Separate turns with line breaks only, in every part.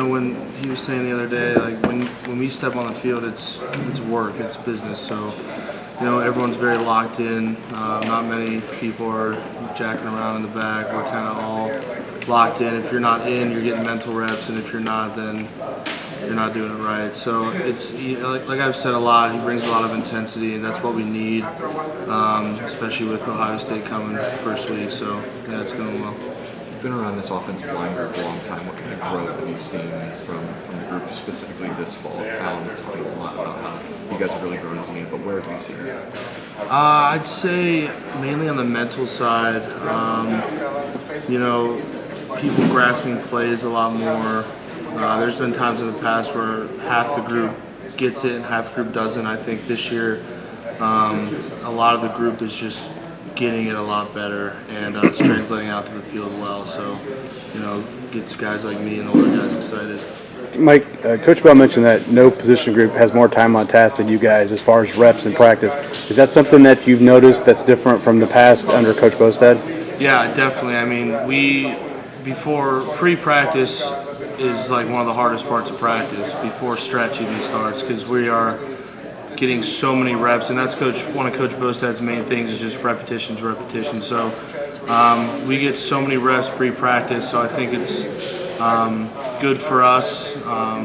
when he was saying the other day, like when we step on the field, it's work, it's business. So, everyone's very locked in. Not many people are jacking around in the back. We're kind of all locked in. If you're not in, you're getting mental reps, and if you're not, then you're not doing it right. So it's like I've said a lot. He brings a lot of intensity, and that's what we need, especially with Ohio State coming first week. So yeah, it's going well.
You've been around this offensive line group a long time. What kind of growth have you seen from the group specifically this fall? Alan's talking a lot about how you guys have really grown as a unit, but where have you seen it?
I'd say mainly on the mental side. People grasping plays a lot more. There's been times in the past where half the group gets it and half the group doesn't. I think this year a lot of the group is just getting it a lot better, and it's translating out to the field well. So, gets guys like me and the older guys excited.
Mike, Coach Bell mentioned that no position group has more time on task than you guys as far as reps in practice. Is that something that you've noticed that's different from the past under Coach Bostad?
Yeah, definitely. I mean, before pre-practice is like one of the hardest parts of practice before stretch even starts, because we are getting so many reps, and that's one of Coach Bostad's main things is just repetitions. So we get so many reps pre-practice, so I think it's good for us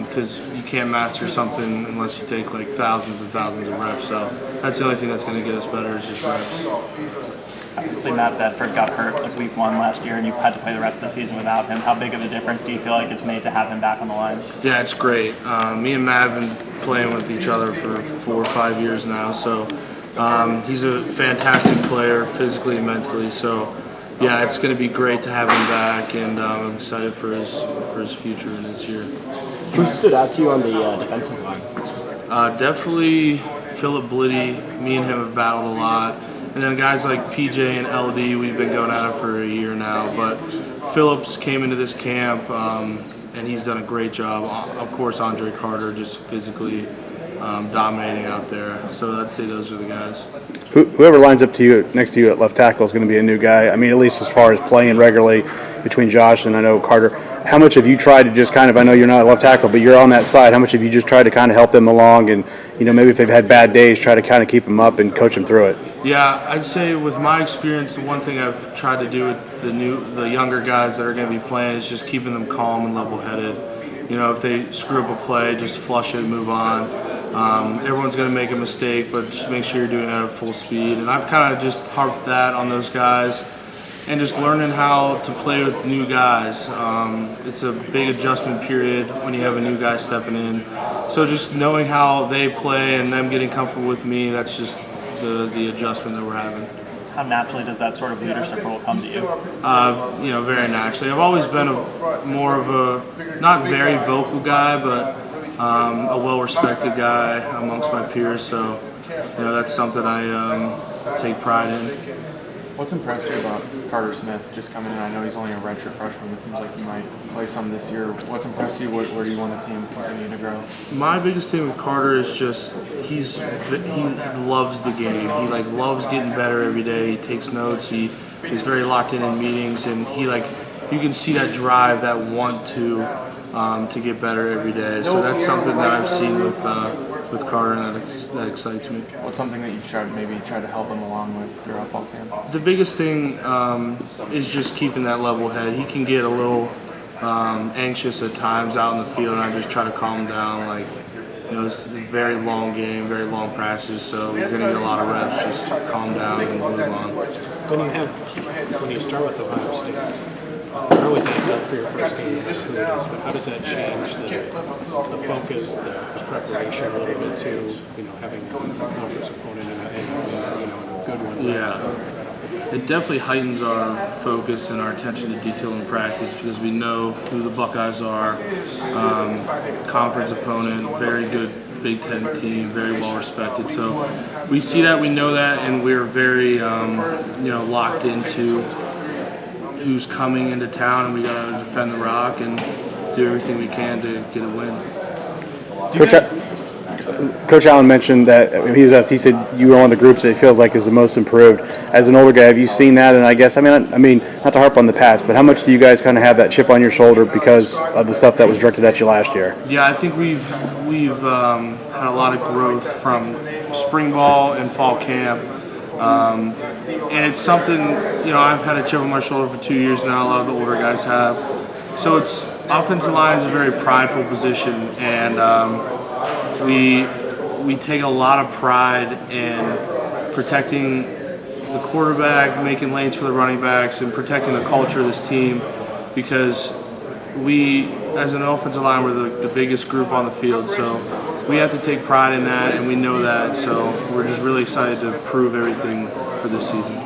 because you can't master something unless you take like thousands and thousands of reps. So that's the only thing that's going to get us better is just reps.
Obviously, Matt Bedford got hurt like week 1 last year, and you had to play the rest of the season without him. How big of a difference do you feel like it's made to have him back on the line?
Yeah, it's great. Me and Matt have been playing with each other for 4 or 5 years now, so he's a fantastic player physically and mentally. So yeah, it's going to be great to have him back, and I'm excited for his future in this year.
Who stood out to you on the defensive line?
Definitely Philip Blitty. Me and him have battled a lot. And then guys like PJ and LD, we've been going at it for a year now. But Phillips came into this camp, and he's done a great job. Of course, Andre Carter just physically dominating out there. So I'd say those are the guys.
Whoever lines up to you next to you at left tackle is going to be a new guy. I mean, at least as far as playing regularly between Josh and I know Carter. How much have you tried to just kind of, I know you're not a left tackle, but you're on that side. How much have you just tried to kind of help them along and, maybe if they've had bad days, try to kind of keep them up and coach them through it?
Yeah, I'd say with my experience, the one thing I've tried to do with the younger guys that are going to be playing is just keeping them calm and level-headed. If they screw up a play, just flush it and move on. Everyone's going to make a mistake, but just make sure you're doing it at full speed. And I've kind of just harped that on those guys and just learning how to play with new guys. It's a big adjustment period when you have a new guy stepping in. So just knowing how they play and them getting comfortable with me, that's just the adjustment that we're having.
How naturally does that sort of leadership role come to you?
Very naturally. I've always been more of a, not very vocal guy, but a well-respected guy amongst my peers. So, that's something I take pride in.
What's impressed you about Carter Smith just coming in? I know he's only a redshirt freshman. It seems like he might play some this year. What's impressed you? Where do you want to see him continue to grow?
My biggest thing with Carter is just he loves the game. He loves getting better every day. He takes notes. He's very locked in meetings, and you can see that drive, that want to get better every day. So that's something that I've seen with Carter, and that excites me.
What's something that you've tried to help him along with throughout fall camp?
The biggest thing is just keeping that level head. He can get a little anxious at times out in the field, and I just try to calm him down. It's a very long game, very long practice, so we're going to get a lot of reps. Just calm down and move on.
When you start with Ohio State, how was that for your first game? But how does that change the focus, the preparation a little bit to having a conference opponent and a good one?
Yeah. It definitely heightens our focus and our attention to detail in practice because we know who the Buckeyes are, conference opponent, very good Big Ten team, very well respected. So we see that, we know that, and we're very locked into who's coming into town, and we got to defend the rock and do everything we can to get a win.
Coach Allen mentioned that he was asked. He said you were one of the groups that he feels like is the most improved. As an older guy, have you seen that? And I guess I mean, not to harp on the past, but how much do you guys kind of have that chip on your shoulder because of the stuff that was directed at you last year?
Yeah, I think we've had a lot of growth from spring ball and fall camp, and it's something I've had a chip on my shoulder for 2 years now. A lot of the older guys have. So it's offensive line is a very prideful position, and we take a lot of pride in protecting the quarterback, making lanes for the running backs, and protecting the culture of this team, because we, as an offensive line, we're the biggest group on the field. So we have to take pride in that, and we know that. So we're just really excited to prove everything for this season.